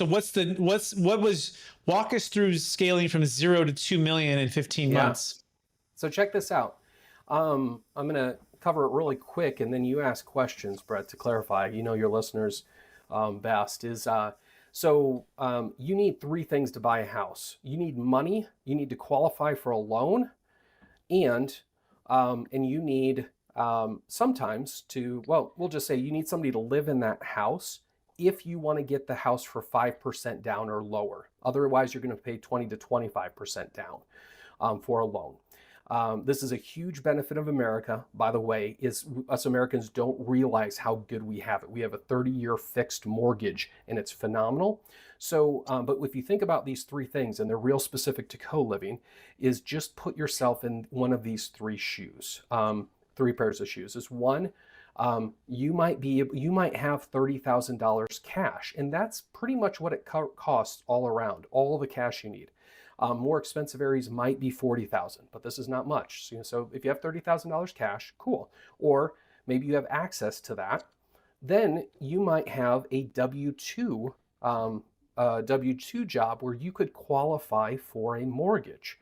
So what was walk us through scaling from 0 to 2 million in 15 Yeah. months? So check this out. I'm going to cover it really quick, and then you ask questions, Brett, to clarify. You know your listeners best. You need three things to buy a house. You need money. You need to qualify for a loan, and you need sometimes to, well, we'll just say you need somebody to live in that house if you want to get the house for 5% down or lower. Otherwise, you're going to pay 20 to 25% down for a loan. This is a huge benefit of America, by the way, is us Americans don't realize how good we have it. We have a 30-year fixed mortgage, and it's phenomenal. But if you think about these three things, and they're real specific to co-living, is just put yourself in one of these three shoes, three pairs of shoes. Is one, you might have $30,000 cash, and that's pretty much what it costs all around, all the cash you need. More expensive areas might be 40,000, but this is not much. So if you have $30,000 cash, cool. Or maybe you have access to that. Then you might have a W-2 job where you could qualify for a mortgage.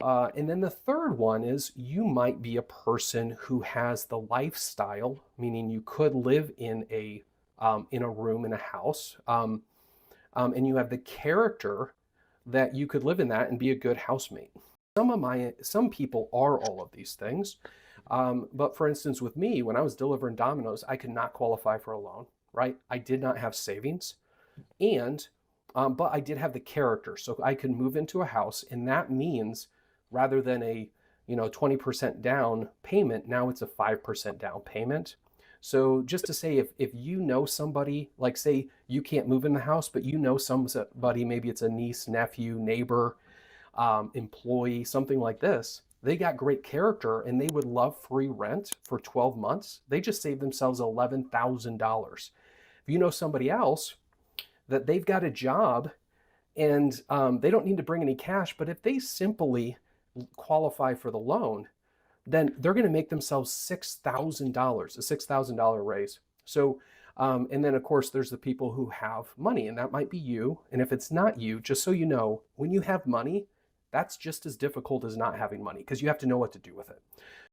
And then the third one is you might be a person who has the lifestyle, meaning you could live in a room in a house, and you have the character that you could live in that and be a good housemate. Some people are all of these things. But for instance, with me, when I was delivering Domino's, I could not qualify for a loan, right? I did not have savings, but I did have the character. So I could move into a house, and that means rather than a 20% down payment, now it's a 5% down payment. So just to say, if you know somebody, like say you can't move in the house, but you know somebody, maybe it's a niece, nephew, neighbor, employee, something like this, they got great character and they would love free rent for 12 months. They just saved themselves $11,000. If you know somebody else that they've got a job and they don't need to bring any cash, but if they simply qualify for the loan, then they're going to make themselves $6,000, a $6,000 raise. So, and then of course, there's the people who have money, and that might be you. And if it's not you, just so you know, when you have money, that's just as difficult as not having money because you have to know what to do with it.